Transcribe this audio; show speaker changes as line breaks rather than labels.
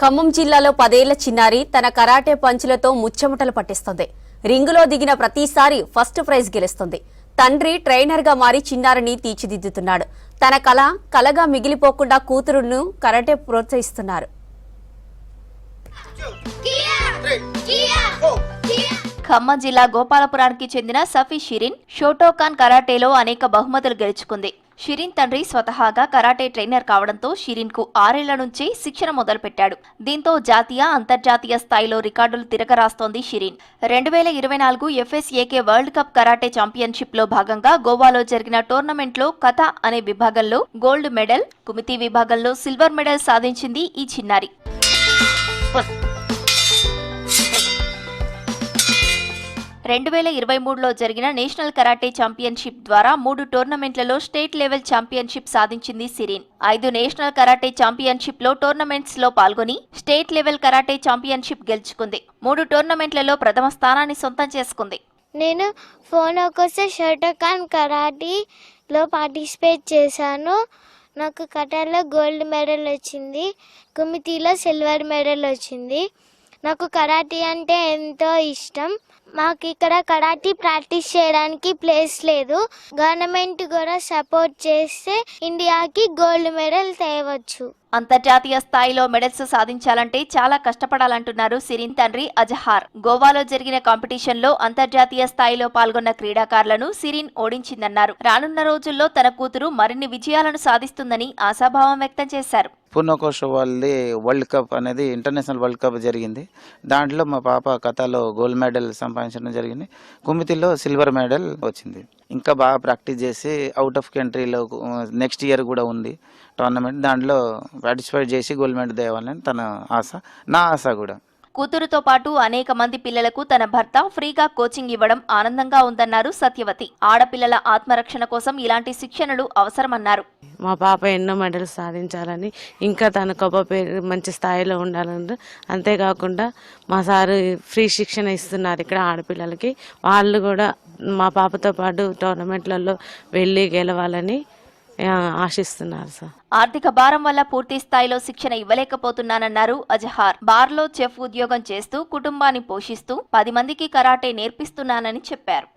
ఖమ్మం జిల్లాలో 10 ఏళ్ల చిన్నారి తన కరాటే పంచులతో ముచ్చెమటలు పట్టిస్తుంది. రింగులో దిగిన ప్రతిసారి ఫస్ట్ ప్రైజ్ గెలుస్తుంది. తండ్రి ట్రైనర్గా మారి చిన్నారిని తీర్చిదిద్దుతున్నాడు. తన కలగా మిగిలిపోకుండా కూతురును కరాటే ప్రోత్సహిస్తున్నారు.
ఖమ్మం జిల్లా గోపాలపురానికి చెందిన సఫీ షిరిన్ షోటోకాన్ కరాటేలో అనేక బహుమతులు గెలుచుకుంది. షిరిన్ తండ్రి స్వతహాగా కరాటే ట్రైనర్ కావడంతో షిరిన్ కు 6 ఏళ్ల నుంచే శిక్షణ మొదలుపెట్టాడు. దీంతో జాతీయ, అంతర్జాతీయ స్థాయిలో రికార్డులు తిరగరాస్తోంది Shirin. 2024 FSAK world cup karate championship లో భాగంగా గోవాలో జరిగిన టోర్నమెంట్లో కథ అనే విభాగంలో గోల్డ్ మెడల్, కుమితి విభాగంలో సిల్వర్ మెడల్ సాధించింది ఈ చిన్నారి. 2023లో జరిగిన నేషనల్ కరాటే ఛాంపియన్షిప్ ద్వారా 3 టోర్నమెంట్లలో స్టేట్ లెవెల్ ఛాంపియన్షిప్ సాధించింది సిరిన్. 5 నేషనల్ కరాటే ఛాంపియన్షిప్ లో టోర్నమెంట్స్ లో పాల్గొని స్టేట్ లెవెల్ కరాటే ఛాంపియన్షిప్ గెలుచుకుంది. 3 టోర్నమెంట్లలో ప్రథమ స్థానాన్ని సొంతం చేసుకుంది.
నేను ఫోనోకోసే షోటోకాన్ కరాటీలో పార్టిసిపేట్ చేశాను. నాకు కటార్లో గోల్డ్ మెడల్ వచ్చింది, కుమితిలో సిల్వర్ మెడల్ వచ్చింది. నాకు కరాటీ అంటే ఎంతో ఇష్టం. మాకు ఇక్కడ కరాటీ ప్రాక్టీస్ చేయడానికి ప్లేస్ లేదు. గవర్నమెంట్ కూడా సపోర్ట్ చేస్తే ఇండియాకి గోల్డ్ మెడల్ తేవచ్చు.
అంతర్జాతీయ స్థాయిలో మెడల్స్ సాధించాలంటే చాలా కష్టపడాలంటున్నారు సిరిన్ తండ్రి అజహార్. గోవాలో జరిగిన కాంపిటీషన్ లో అంతర్జాతీయ స్థాయిలో పాల్గొన్న క్రీడాకారులను సిరిన్ ఓడించిందన్నారు. రానున్న రోజుల్లో తన కూతురు మరిన్ని విజయాలను సాధిస్తుందని ఆశాభావం వ్యక్తం చేశారు.
ఫోనోకోషో వాళ్ళది వరల్డ్ కప్ అనేది ఇంటర్నేషనల్ వరల్డ్ కప్ జరిగింది. దాంట్లో మా పాప కథలో గోల్డ్ మెడల్ సంపాదించడం జరిగింది. కుమితిలో సిల్వర్ మెడల్ వచ్చింది. ఇంకా బాగా ప్రాక్టీస్ చేసి అవుట్ ఆఫ్ కంట్రీలో నెక్స్ట్ ఇయర్ కూడా ఉంది టోర్నమెంట్. దాంట్లో పార్టిసిపేట్ చేసి గోల్డ్ మెడల్ తేవాలని తన ఆశ, నా ఆశ కూడా.
కూతురుతో పాటు అనేక మంది పిల్లలకు తన భర్త ఫ్రీగా కోచింగ్ ఇవ్వడం ఆనందంగా ఉందన్నారు సత్యవతి. ఆడపిల్లల ఆత్మరక్షణ కోసం ఇలాంటి శిక్షణలు అవసరమన్నారు.
మా పాప ఎన్నో మెడల్స్ సాధించాలని, ఇంకా తన గొప్ప పేరు మంచి స్థాయిలో ఉండాలని, అంతేకాకుండా మా సారు ఫ్రీ శిక్షణ ఇస్తున్నారు ఇక్కడ ఆడపిల్లలకి. వాళ్ళు కూడా మా పాపతో పాటు టోర్నమెంట్లలో వెళ్ళి గెలవాలని ఆశిస్తున్నారు సార్.
ఆర్థిక భారం వల్ల పూర్తి స్థాయిలో శిక్షణ ఇవ్వలేకపోతున్నానన్నారు అజహార్. బార్లో చెఫ్ ఉద్యోగం చేస్తూ కుటుంబాన్ని పోషిస్తూ 10 మందికి కరాటే నేర్పిస్తున్నానని చెప్పారు.